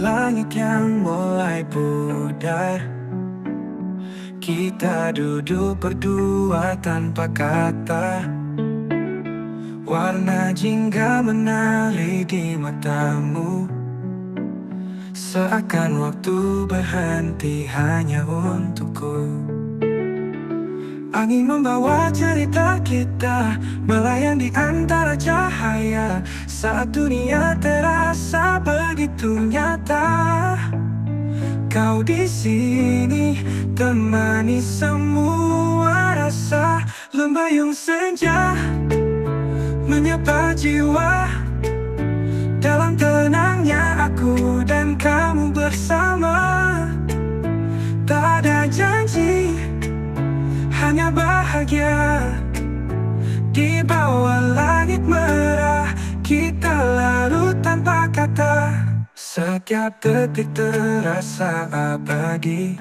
langit yang mulai pudar. Kita duduk berdua tanpa kata. Warna jingga menari di matamu, seakan waktu berhenti hanya untukku. Angin membawa cerita kita melayang di antara cahaya, saat dunia terasa begitu nyata. Kau di sini temani semua rasa. Lembayung senja menyapa jiwa. Dalam tenangnya aku dan kamu bersama. Tak ada janji, hanya bahagia. Di bawah langit merah kita larut tanpa kata. Setiap detik terasa abadi,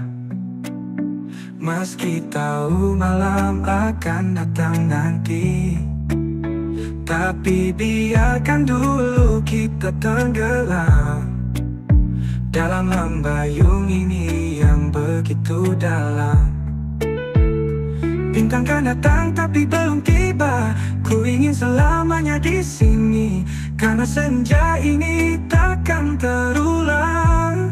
meski tahu malam akan datang nanti. Tapi biarkan dulu kita tenggelam dalam lembayung ini yang begitu dalam. Bintang kan datang tapi belum tiba. Ku ingin selamanya di sini, karena senja ini takkan terulang.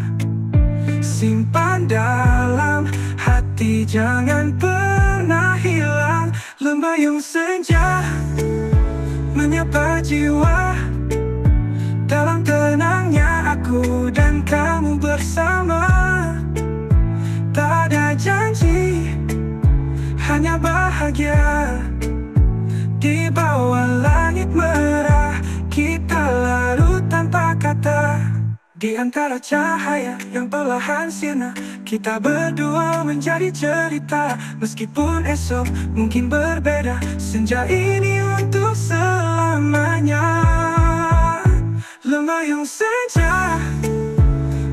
Simpan dalam hati, jangan pernah hilang. Lembayung senja menyapa jiwa. Dalam tenangnya aku dan kamu bersama. Tak ada janji, hanya bahagia. Di bawah langit merah kita larut tanpa kata. Di antara cahaya yang perlahan sirna, kita berdua menjadi cerita. Meskipun esok mungkin berbeda, senja ini untuk selamanya. Lembayung senja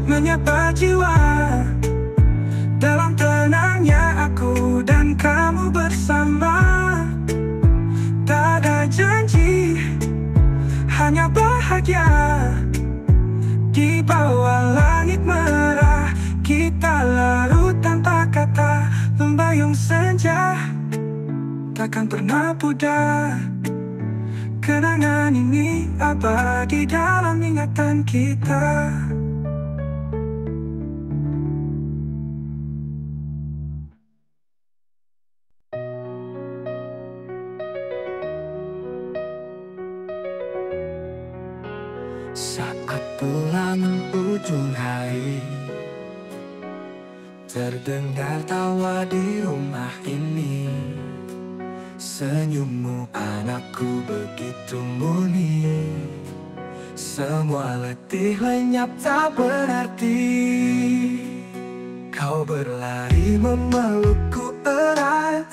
menyapa jiwa. Dalam tenangnya aku dan kamu bersama. Tak ada janji, hanya bahagia. Di bawah langit merah kita larut tanpa kata. Lembayung senja takkan pernah pudar. Kenangan ini abadi dalam ingatan kita. Saat pulang ujung hari, terdengar tawa di rumah ini. Senyummu anakku begitu murni. Semua letih lenyap tak berarti. Kau berlari memelukku erat,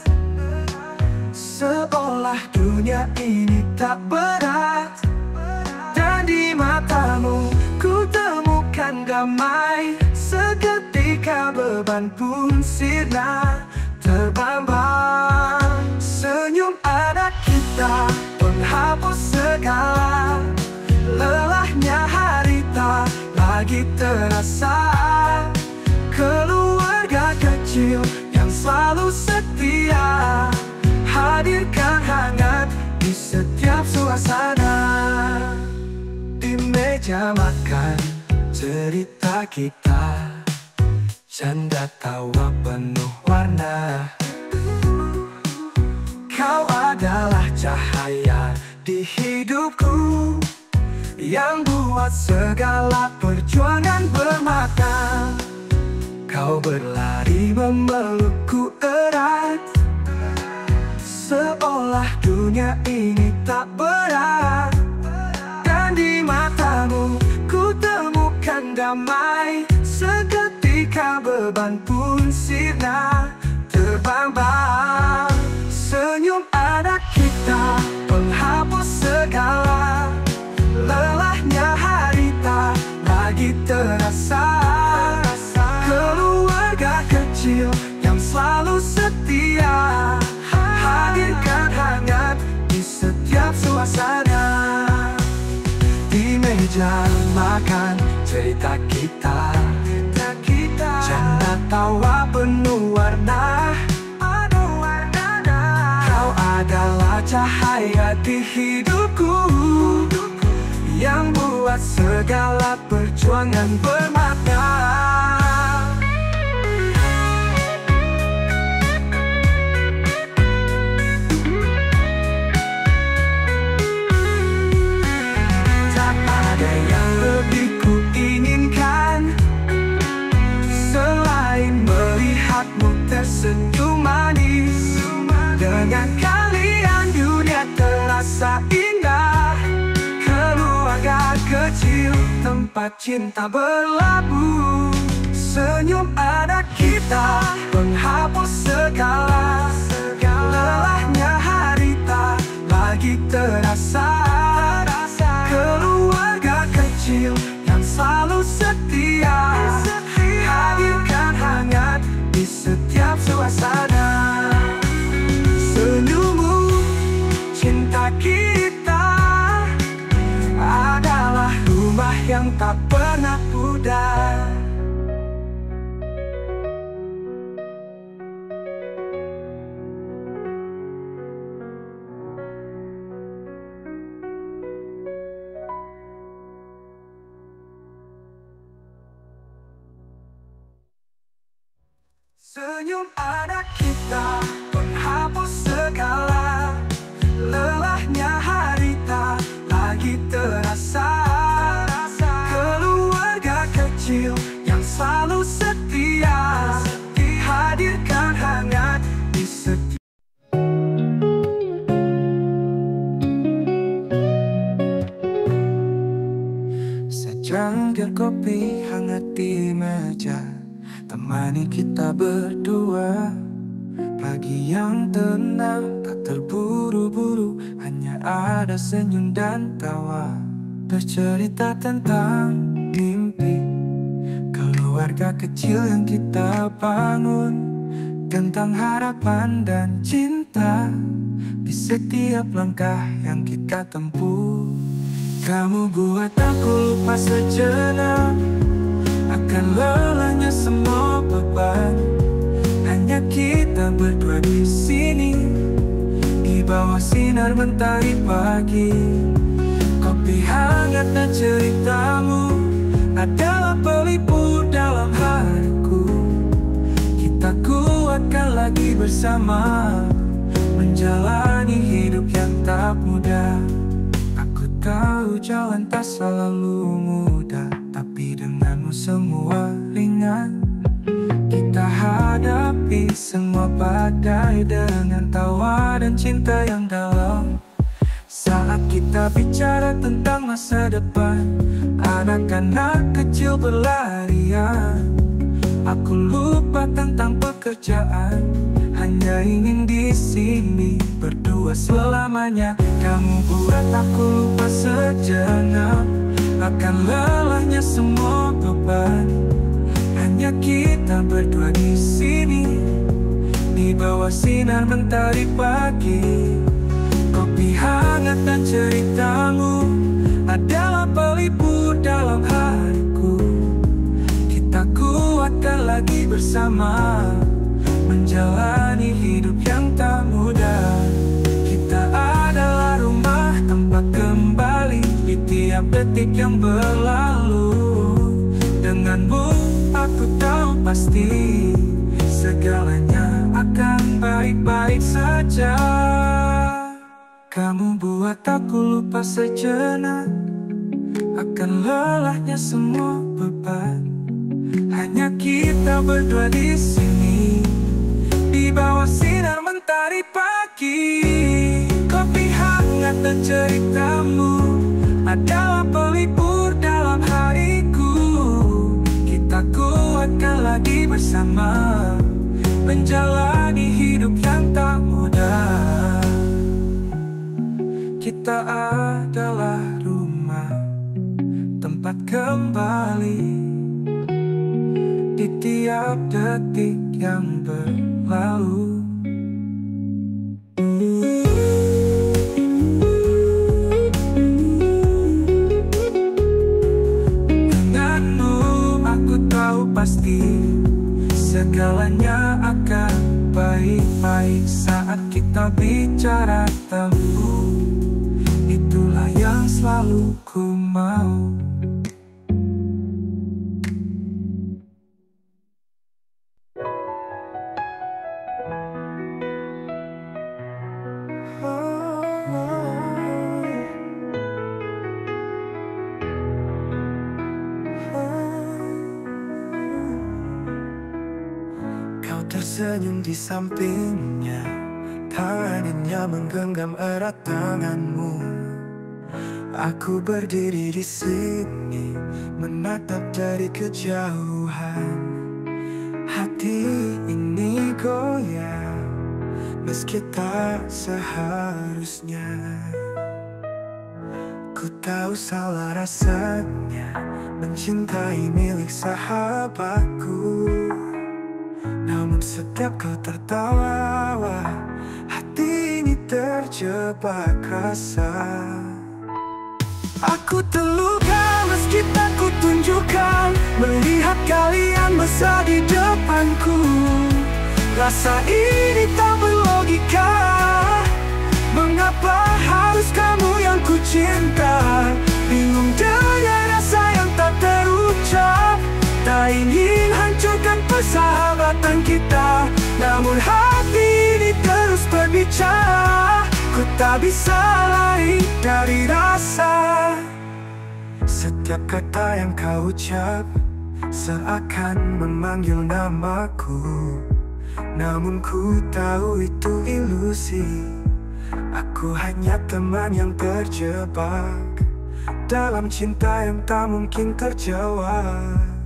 seolah dunia ini tak berat. Dan di matamu ku temukan damai. Seketika beban pun sirna terbang-bang. Senyum anak kita penghapus segala. Lelahnya hari tak lagi terasa. Keluarga kecil yang selalu setia, hadirkan hangat di setiap suasana. Di meja makan cerita kita, canda tawa penuh warna. Kau adalah cahaya di hidupku, yang buat segala perjuangan bermakna. Kau berlari memelukku erat, seolah dunia ini tak berat. Dan di matamu ku temukan damai. Seketika beban pun sirna terbang-bang. Senyum anak kita penghapus segala. Lelahnya hari tak lagi terasa. Keluarga kecil yang selalu setia, hadirkan hangat di setiap suasana. Di meja makan cerita kita. Janda tawa penuh warna, kau adalah cahaya di hidupku, yang buat segala perjuangan bermakna. Tak ada yang lebih ku inginkan selain melihatmu tersenyum manis. Dengan kalian dunia terasa indah, keluarga kecil tempat cinta berlabuh. Senyum anak kita penghapus segala lelahnya hari tak lagi terasa. Keluarga kecil yang selalu setia, hadirkan hangat di setiap suasana. Senyummu, cinta kita adalah rumah yang tak pernah pudar. Senyum anak kita penghapus segala lelahnya hari tak lagi terasa. Keluarga kecil yang selalu setia, hadirkan hangat di setiap. Secangkir kopi hangat di meja, temani kita berdua. Pagi yang tenang, tak terburu-buru, hanya ada senyum dan tawa. Bercerita tentang mimpi keluarga kecil yang kita bangun, tentang harapan dan cinta di setiap langkah yang kita tempuh. Kamu buat aku lupa sejenak akan lelahnya semua beban. Hanya kita berdua di sini, di bawah sinar mentari pagi. Kopi hangat dan ceritamu adalah pelipur dalam hariku. Kita kuatkan lagi bersama, menjalani hidup yang tak mudah. Aku tahu jalan tak selalu mudah, tapi denganmu semua ringan. Kita hadapi semua badai dengan tawa dan cinta yang dalam. Saat kita bicara tentang masa depan, anak-anak kecil berlarian. Aku lupa tentang pekerjaan, hanya ingin di sini berdua selamanya. Kamu buat aku lupa sejenak akan lelahnya semua beban. Hanya kita berdua di sini, di bawah sinar mentari pagi. Kopi hangat dan ceritamu adalah pelipur dalam hariku. Kita kuatkan lagi bersama, menjalani hidup yang tak mudah. Kita adalah rumah tempat kembali di tiap detik yang berlalu. Denganmu aku tahu pasti segalanya akan baik-baik saja. Kamu buat aku lupa sejenak akan lelahnya semua beban. Hanya kita berdua di sini, di bawah sinar mentari pagi. Kopi hangat dan ceritamu adalah pelipur dalam hariku. Kita kuatkan lagi bersama, menjalani hidup yang tak mudah. Kita adalah rumah tempat kembali di tiap detik yang berlalu. Denganmu semuanya akan baik-baik saat kita bicara temu. Itulah yang selalu ku mau. Kau tersenyum di sampingnya, tangannya menggenggam erat tanganmu. Aku berdiri di sini, menatap dari kejauhan. Hati ini goyang, meski tak seharusnya. Ku tahu salah rasanya mencintai milik sahabatku. Namun setiap kau tertawa, hati ini terjebak rasa. Aku terluka meski tak ku tunjukkan, melihat kalian mesra di depanku. Rasa ini tak berlogika, mengapa harus kamu yang ku cinta? Bingung dengan rasa yang tak terucap. Tak ingin hancurkan persahabatan kita, namun hati ini terus berbicara. Ku tak bisa lari dari rasa. Setiap kata yang kau ucap seakan memanggil namaku, namun ku tahu itu ilusi. Aku hanya teman yang terjebak dalam cinta yang tak mungkin terjawab.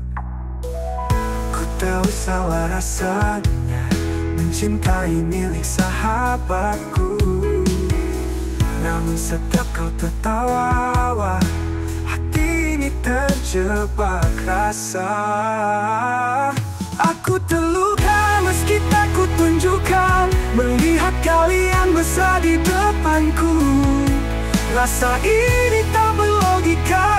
Ku tahu salah rasanya mencintai milik sahabatku. Namun setiap kau tertawa, hati ini terjebak rasa. Aku terluka meski tak ku tunjukkan, melihat kalian mesra di depanku. Rasa ini tak berlogika,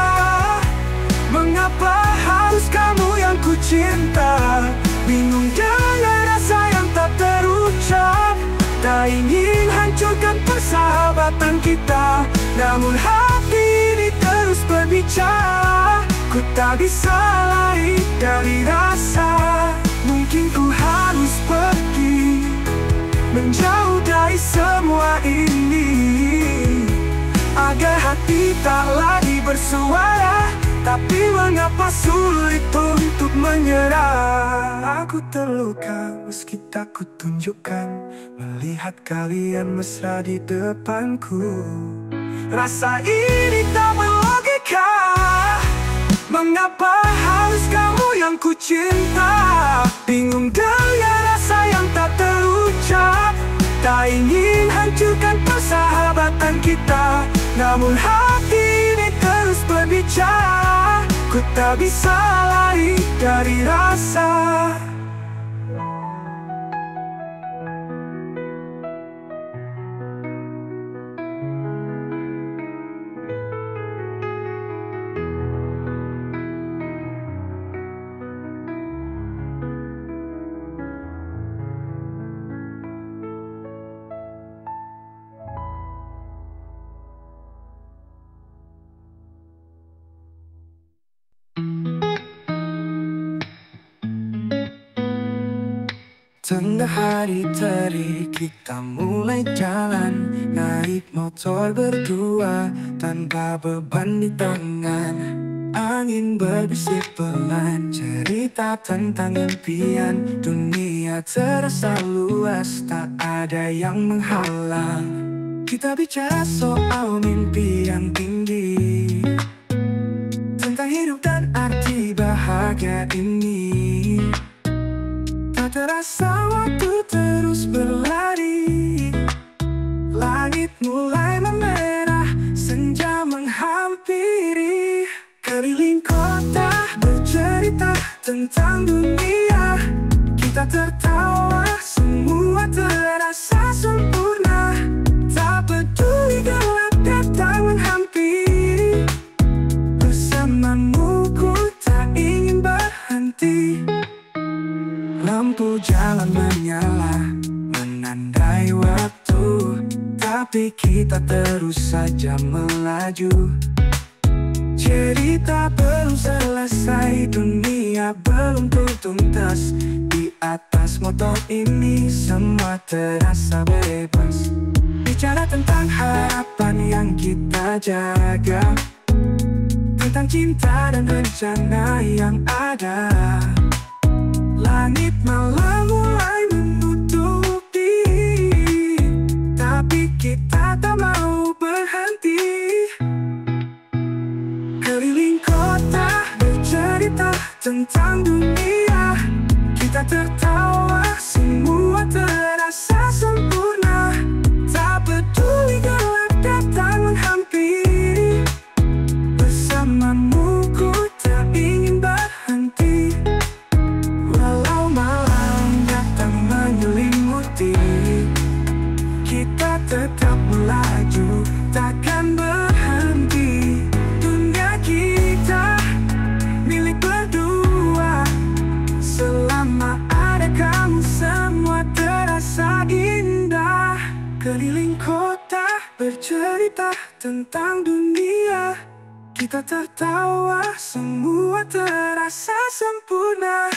mengapa harus kamu yang ku cinta? Bingung dengan rasa yang tak terucap. Tak ingin hancurkan persahabatan kita, namun hati ini terus berbicara. Ku tak bisa lari dari rasa. Mungkin ku harus pergi, menjauh dari semua ini, agar hati tak lagi bersuara. Tapi mengapa sulit untuk menyerah? Aku terluka meski tak ku tunjukkan, melihat kalian mesra di depanku. Rasa ini tak berlogika, mengapa harus kamu yang ku cinta? Bingung dengan rasa yang tak terucap. Tak ingin hancurkan persahabatan kita, namun hati ini terus berbicara. Ku tak bisa lari dari rasa. Tengah hari terik kita mulai jalan, naik motor berdua tanpa beban di tangan. Angin berbisik pelan, cerita tentang impian. Dunia terasa luas, tak ada yang menghalang. Kita bicara soal mimpi yang tinggi, tentang hidup dan arti bahagia ini. Tak terasa waktu terus berlari, langit mulai memerah, senja menghampiri. Keliling kota bercerita tentang dunia, kita tertawa, semua terasa sempurna. Tak peduli gelap datang menghampiri, bersamamu ku tak ingin berhenti. Lampu jalan malam menyala menandai waktu, tapi kita terus saja melaju. Cerita belum selesai, dunia belum tuntas. Di atas motor ini semua terasa bebas. Bicara tentang harapan yang kita jaga, tentang cinta dan rencana yang ada. Langit malam mulai menutupi, tapi kita tak mau berhenti. Keliling kota bercerita tentang dunia, kita tertawa, semua terasa sempurna. Tak peduli gelap datang menghampiri, bersamamu ku tak ingin berhenti. Walau malam datang menyelimuti, kita tetap melaju, takkan berhenti. Dunia kita milik berdua, selama ada kamu semua terasa indah. Keliling kota bercerita tentang dunia, kita tertawa, semua terasa sempurna.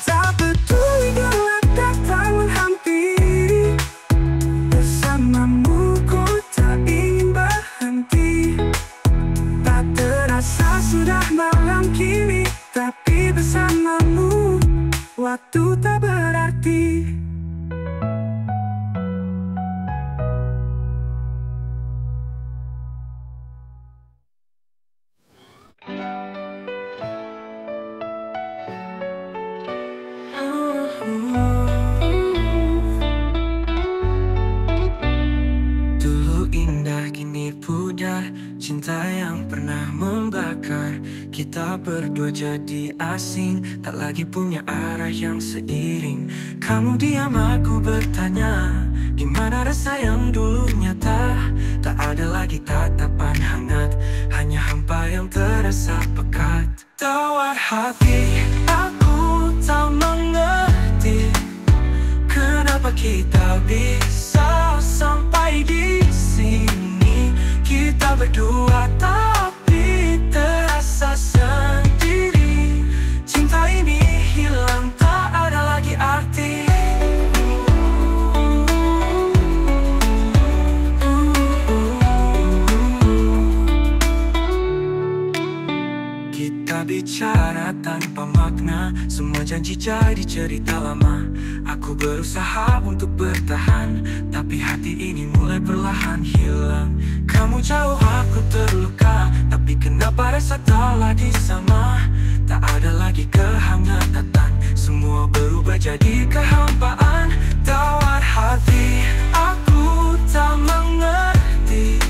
Tak peduli gelap datang menghampiri, bersamamu ku tak ingin berhenti. Tak terasa sudah malam kini, tapi bersamamu waktu tak berarti. Dulu indah kini pudar, cinta yang pernah membakar. Kita berdua jadi asing, tak lagi punya arah yang seiring. Kamu diam, aku bertanya, di mana rasa yang dulu nyata? Tak ada lagi tatapan hangat, hanya hampa yang terasa pekat. Tawar hati, aku tak mengerti kenapa kita bisa sampai di sini. Kita berdua tapi terasa sendiri. Cinta ini hilang, tak ada lagi arti. Kita bicara tanpa makna, semua janji jadi cerita lama. Aku berusaha untuk bertahan, tapi hati ini mulai perlahan hilang. Kamu jauh, aku terluka, tapi kenapa rasa tak lagi sama? Tak ada lagi kehangatan, semua berubah jadi kehampaan. Tawar hati, aku tak mengerti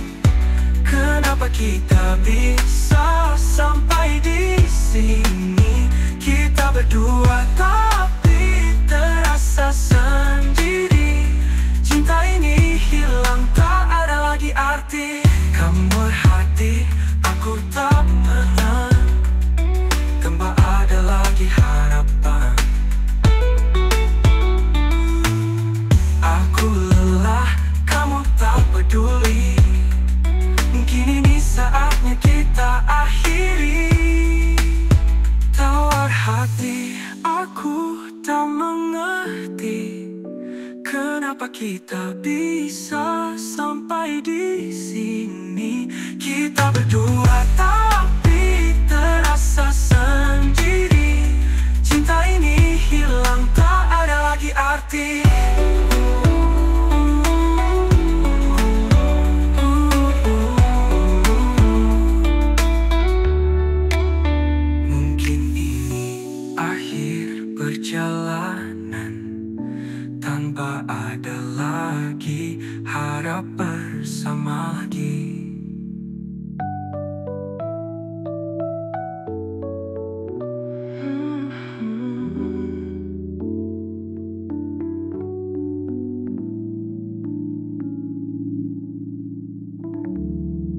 kenapa kita bisa sampai di sini. Kita berdua tapi terasa sendiri. Cinta ini hilang, tak ada lagi arti. Kamu berhati, aku tak menang, tanpa ada lagi harapan. Aku lelah, kamu tak peduli. Mungkin ini saatnya kita akhiri. Tawar hati, aku tak mengerti kenapa kita bisa sampai di sini. Kita berdua tapi terasa sendiri. Cinta ini hilang, tak ada lagi arti. Perjalanan tanpa ada lagi harap bersama lagi.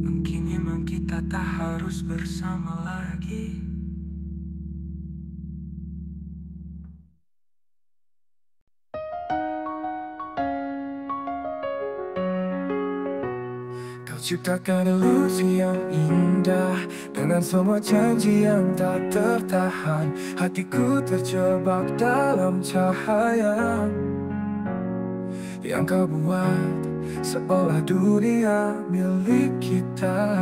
Mungkin memang kita tak harus bersama lagi. ciptakan ilusi yang indah dengan semua janji yang tak tertahan. Hatiku terjebak dalam cahaya yang kau buat, seolah dunia milik kita.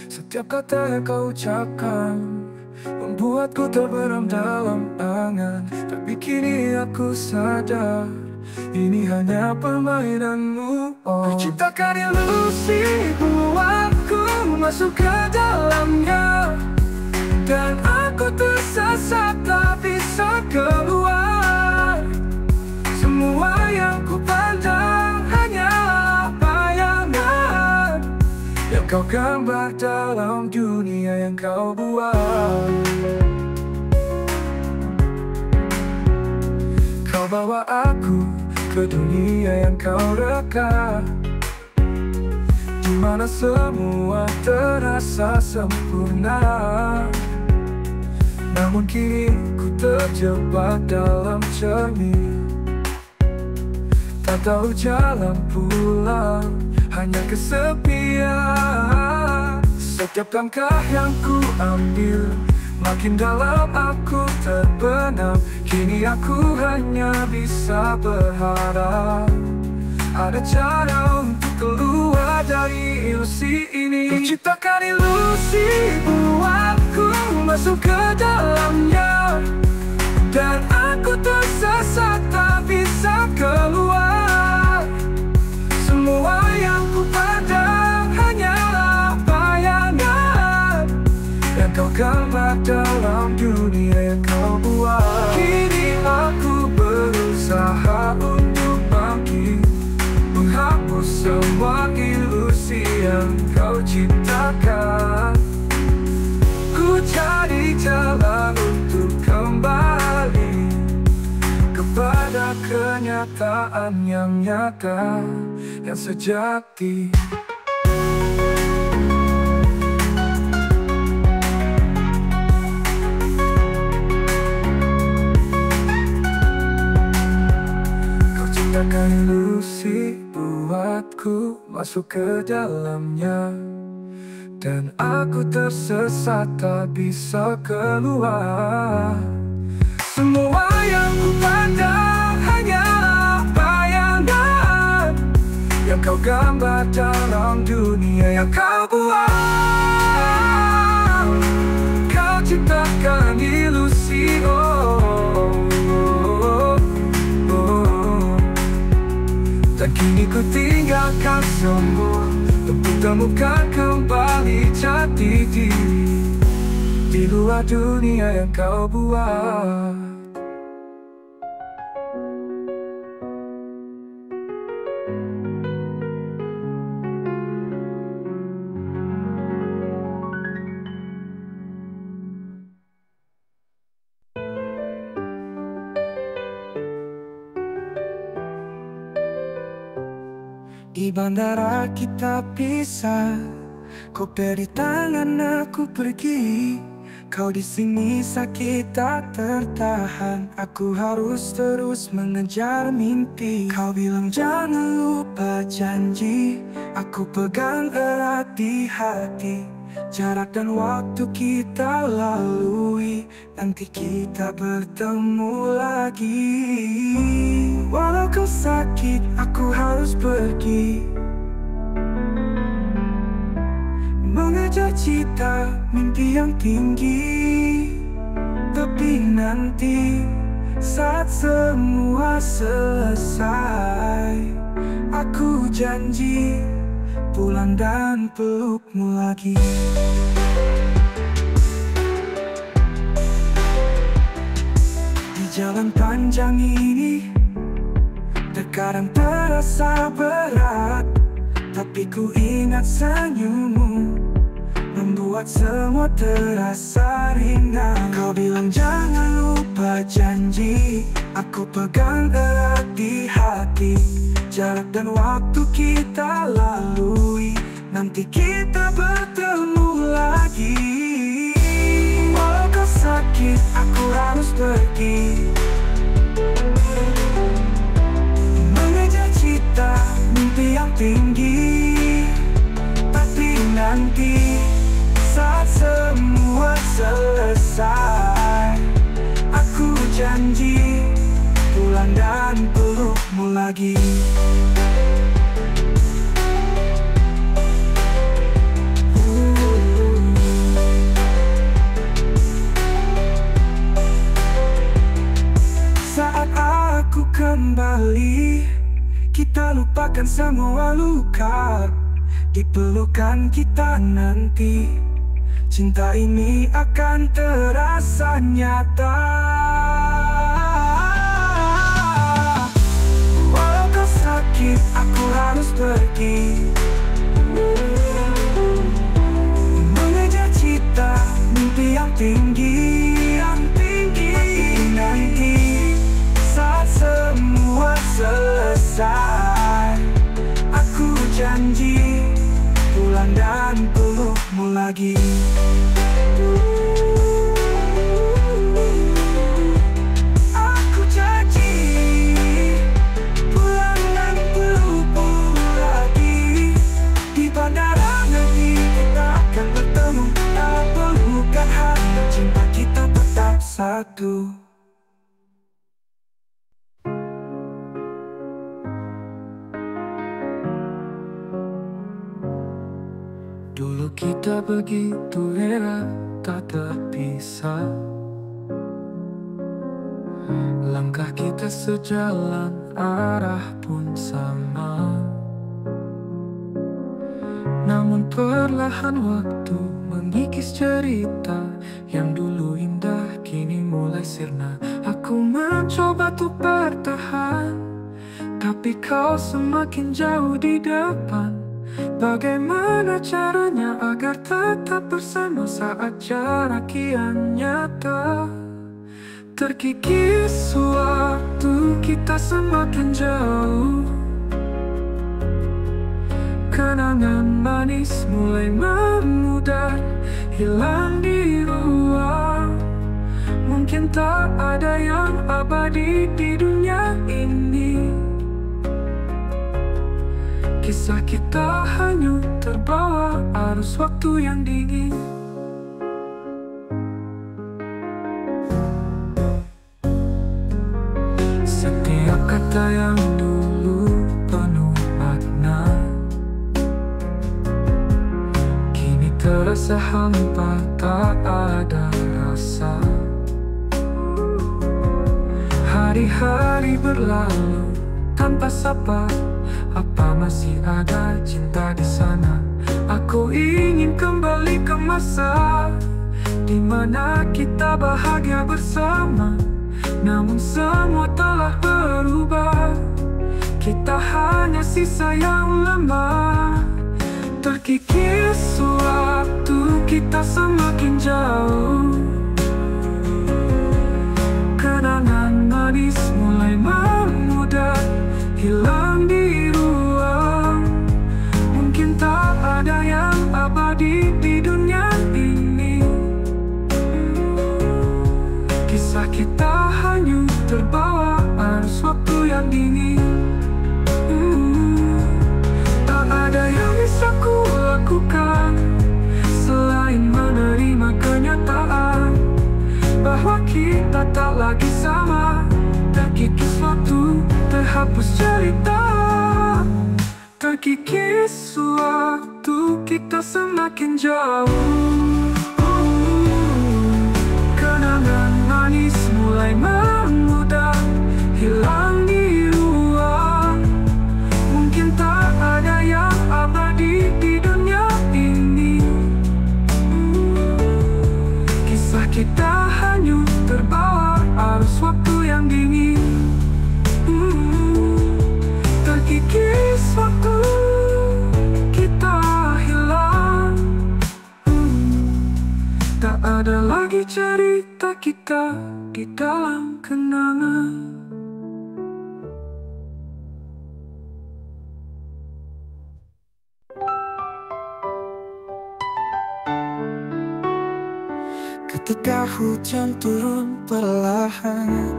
Setiap kata yang kau ucapkan membuatku terbenam dalam angan. Tapi kini aku sadar ini hanya permainanmu. Ku ciptakan ilusi, buatku masuk ke dalamnya, dan aku tersesat tak bisa keluar. Semua yang ku pandang hanyalah bayangan yang kau gambar dalam dunia yang kau buat. Kau bawa aku ke dunia yang kau reka, di mana semua terasa sempurna. Namun kini ku terjebak dalam cermin, tak tahu jalan pulang, hanya kesepian. Setiap langkah yang ku ambil makin dalam aku terbenam. Kini aku hanya bisa berharap ada cara untuk keluar dari ilusi ini. Ku ciptakan ilusi, buatku masuk ke dalamnya, dan aku tersesat tak bisa keluar. Semua yang ku pandang hanyalah bayangan yang kau gambar dalam dunia yang kau buat. Kini aku berusaha untuk bangkit, menghapus semua ilusi yang kau ciptakan. Ku cari jalan untuk kembali kepada kenyataan yang nyata, yang sejati. Ciptakan ilusi, buatku masuk ke dalamnya, dan aku tersesat tak bisa keluar. Semua yang ku pandang hanyalah bayangan yang kau gambar dalam dunia yang kau buat. Kau ciptakan ilusi, dan kini ku tinggalkan semua untuk temukan kembali jati diri di luar dunia yang kau buat. Di bandara kita pisah, kau beri tangan aku pergi. Kau di sini sakit tak tertahan, aku harus terus mengejar mimpi. Kau bilang jangan lupa janji, aku pegang erat di hati. Jarak dan waktu kita lalui, nanti kita bertemu lagi. Walau kau sakit, aku harus pergi, mengejar cita, mimpi yang tinggi. Tapi nanti saat semua selesai, aku janji pulang dan pelukmu lagi. Di jalan panjang ini terkadang terasa berat, tapi ku ingat senyummu membuat semua terasa ringan. Kau bilang jangan lupa janji, aku pegang erat di hati. Jarak dan waktu kita lalui, nanti kita bertemu lagi. Walau kau sakit, aku harus pergi, mengejar cita, mimpi yang tinggi. lagi. Saat aku kembali, kita lupakan semua luka. Di pelukan kita nanti, cinta ini akan terasa nyata. Walau kau sakit, aku harus pergi mengejar cita, mimpi yang tinggi, Tapi nanti saat semua selesai, aku janji pulang dan pelukmu lagi. Aku janji pulang dan pelukmu lagi. Di bandara nanti kita akan bertemu, tak pelukan hati, cinta kita tetap satu. Dulu kita begitu era tak terpisah, langkah kita sejalan, arah pun sama. Namun perlahan waktu mengikis cerita yang dulu indah kini mulai sirna. Aku mencoba untuk bertahan, tapi kau semakin jauh di depan. Bagaimana caranya agar tetap bersama saat jarak kian nyata? Terkikis waktu kita semakin jauh, kenangan manis mulai memudar, hilang di ruang. Mungkin tak ada yang abadi di dunia ini. Kisah kita hanyut terbawa arus waktu yang dingin. Setiap kata yang dulu penuh makna kini terasa hampa, tak ada rasa. Hari-hari berlalu tanpa sapa, apa masih ada cinta di sana? Aku ingin kembali ke masa di mana kita bahagia bersama. Namun semua telah berubah, kita hanya sisa yang lemah. Terkikis waktu kita semakin jauh, kenangan manis mulai memudar, hilang di ruang. Mungkin tak ada yang abadi di dunia ini. Kisah kita hanyut terbawa arus waktu yang dingin. Tak ada yang bisa ku lakukan selain menerima kenyataan bahwa kita tak lagi sama. Terkikis waktu, terhapus cerita. Terkikis waktu kita semakin jauh, kenangan manis mulai memudar, hilang di ruang. Mungkin tak ada yang abadi di dunia ini. Kisah kita hanyut terbawa arus waktu yang dingin. Terkikis waktu kita hilang. Tak ada lagi cerita kita di dalam kenangan. Ketika hujan turun perlahan,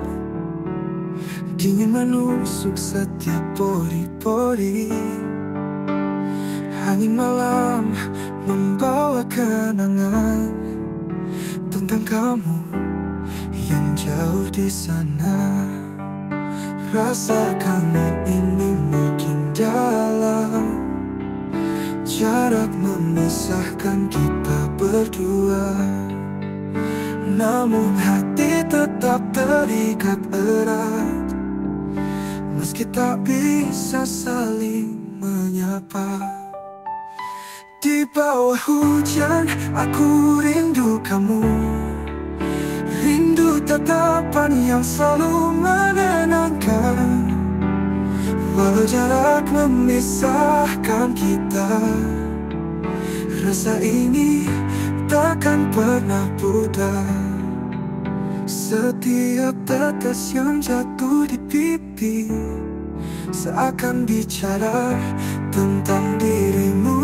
dingin menusuk setiap pori-pori. Angin malam membawa kenangan tentang kamu yang jauh di sana. Rasa kangen ini jarak memisahkan kita berdua, namun hati tetap terikat erat. Meski tak bisa saling menyapa. Di bawah hujan aku rindu kamu, rindu tatapan yang selalu menenangkan. Walau jarak memisahkan kita, rasa ini takkan pernah pudar. Setiap tetes yang jatuh di pipi seakan bicara tentang dirimu.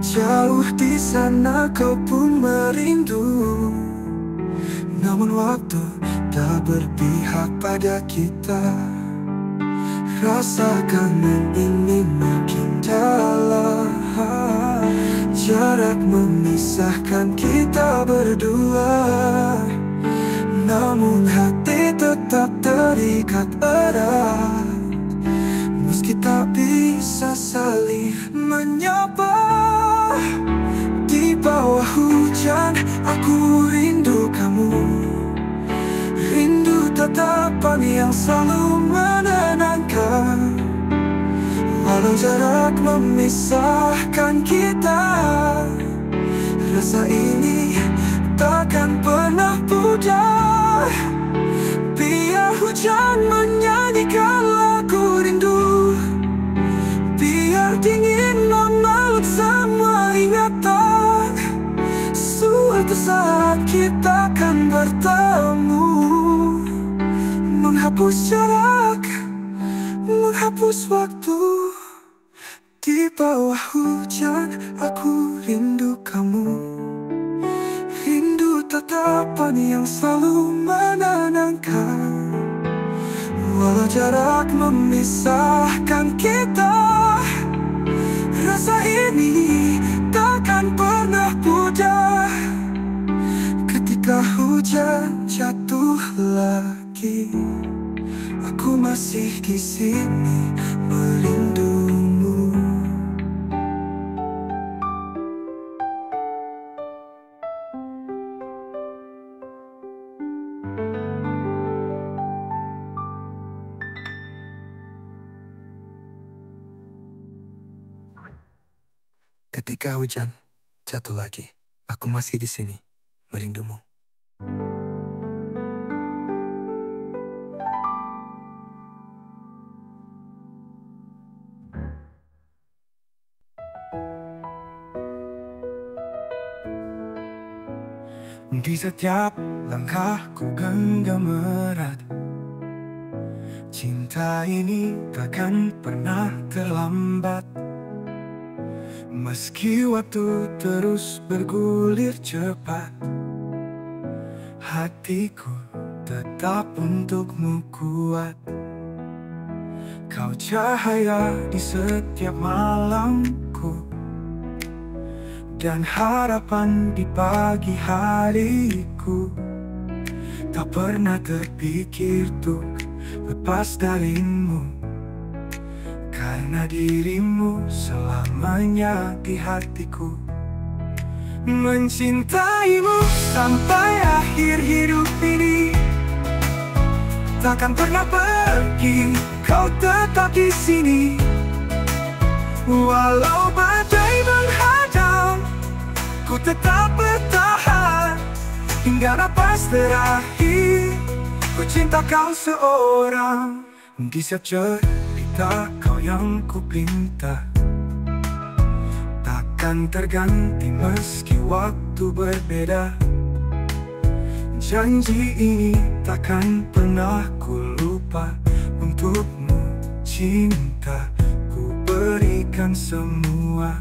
Jauh di sana kau pun merindu, namun waktu tak berpihak pada kita. Rasa kangen ini makin dalam, jarak memisahkan kita berdua, namun hati tetap terikat erat. Meski tak bisa saling menyapa. Di bawah hujan aku rindu kamu, rindu tatapan yang selalu menenangkan. Walau jarak memisahkan kita, rasa ini takkan pernah pudar. Biar hujan menyanyikan lagu rindu, biar dingin memeluk semua ingatan. Suatu saat kita akan bertemu, menghapus jarak, menghapus waktu. Di bawah hujan aku rindu kamu, rindu tatapan yang selalu menenangkan. Walau jarak memisahkan kita, rasa ini takkan pernah pudar. Ketika hujan jatuh lagi, aku masih di sini merindumu. Ketika hujan jatuh lagi, aku masih di sini merindumu. Di setiap langkahku genggam erat, cinta ini takkan pernah terlambat. Meski waktu terus bergulir cepat, hatiku tetap untukmu kuat. Kau cahaya di setiap malamku, dan harapan di pagi hariku. Tak pernah terpikir untuk lepas darimu, karena dirimu selamanya di hatiku. Mencintaimu sampai akhir hidup ini, takkan pernah pergi, kau tetap di sini. Walau badai menghadang, ku tetap bertahan hingga napas terakhir. Ku cinta kau seorang, di setiap cerita kau yang ku pinta. Takkan terganti meski waktu berbeda. Janji ini takkan pernah ku lupa. Untukmu cinta ku berikan semua.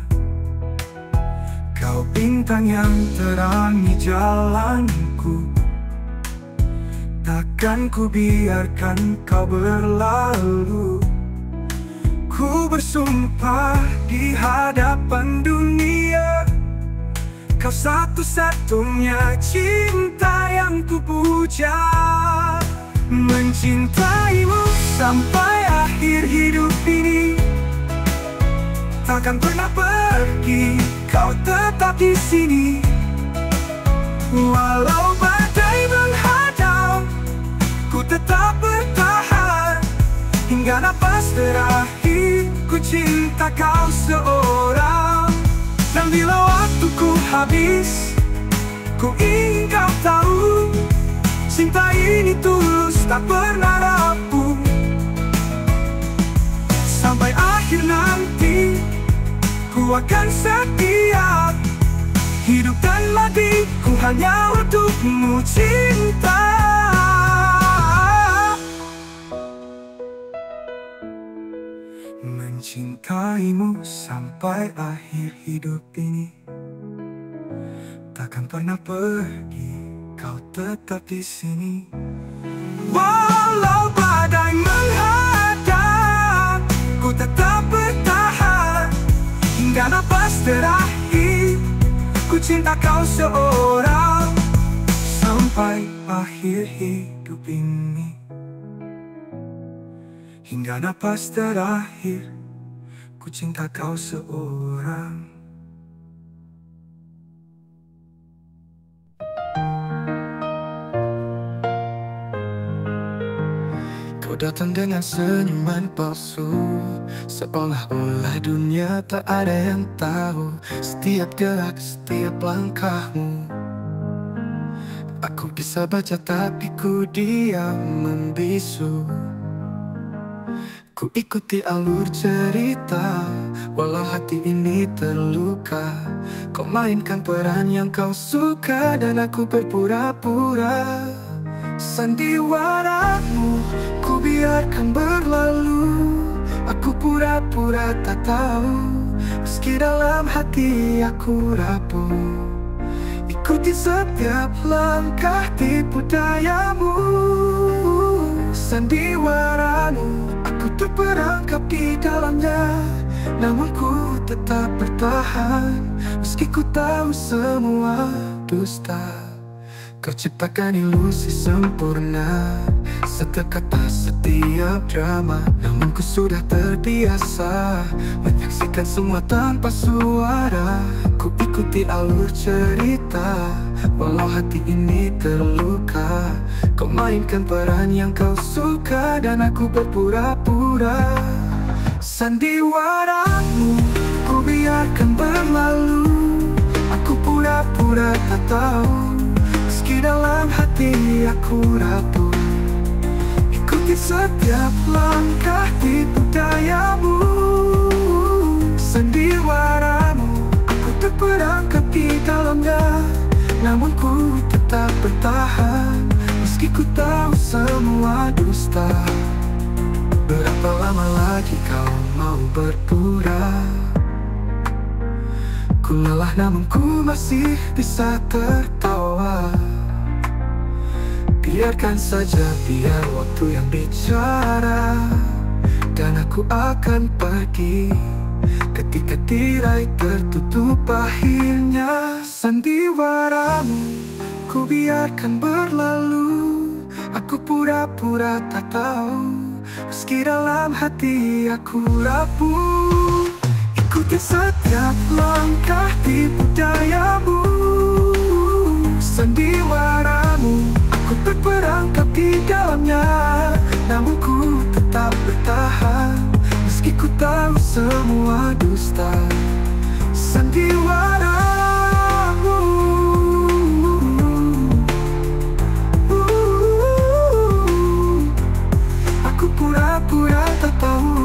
Kau bintang yang terangi jalanku, takkan ku biarkan kau berlalu. Ku bersumpah di hadapan dunia, kau satu-satunya cinta yang ku puja. Mencintaimu sampai akhir hidup ini, takkan pernah pergi, kau tetap di sini. Walau badai menghadang, ku tetap bertahan. Hingga napas terakhir, ku cinta kau seorang. Dan bila waktuku habis, ku ingin kau tahu, cinta ini tulus, tak pernah rapuh. Sampai akhir nanti, ku akan setia. Hidup dan mati, ku hanya untukmu cinta. Mencintaimu sampai akhir hidup ini, takkan pernah pergi, kau tetap di sini. Walau badai menghadang, ku tetap bertahan. Hingga napas terakhir, ku cinta kau seorang. Sampai akhir hidup ini, hingga napas terakhir, ku cinta kau seorang. Kau datang dengan senyuman palsu, seolah-olah dunia tak ada yang tahu setiap gerak, setiap langkahmu. Aku bisa baca tapi ku diam membisu. Ku ikuti alur cerita, walau hati ini terluka. Kau mainkan peran yang kau suka, dan aku berpura-pura. Sandiwaramu ku biarkan berlalu. Aku pura-pura tak tahu, meski dalam hati aku rapuh. Ikuti setiap langkah tipu dayamu. Sandiwaramu, aku terperangkap di dalamnya. Namun ku tetap bertahan, meski ku tahu semua dusta. Kau ciptakan ilusi sempurna, setiap kata, setiap drama. Namun ku sudah terbiasa menyaksikan semua tanpa suara. Ku ikuti alur cerita, walau hati ini terluka. Kau mainkan peran yang kau suka, dan aku berpura-pura. Sandiwaramu ku biarkan berlalu. Aku pura-pura tak tahu, meski dalam hati aku rapuh. Ikuti setiap langkah tipu dayamu. Sandiwaramu, aku terperangkap di dalamnya. Namun ku tetap bertahan, meski ku tahu semua dusta. Berapa lama lagi kau mau berpura? Ku lelah namun ku masih bisa tertawa. Biarkan saja, biar waktu yang bicara. Dan aku akan pergi ketika tirai tertutup akhirnya. Sandiwaramu ku biarkan berlalu. Aku pura-pura tak tahu, meski dalam hati aku rapuh. Ikuti setiap langkah tipu dayamu. Sandiwaramu, aku terperangkap di dalamnya. Namun ku tetap bertahan, meski ku tahu semua dusta. Sandiwaramu, aku pura-pura tak tahu,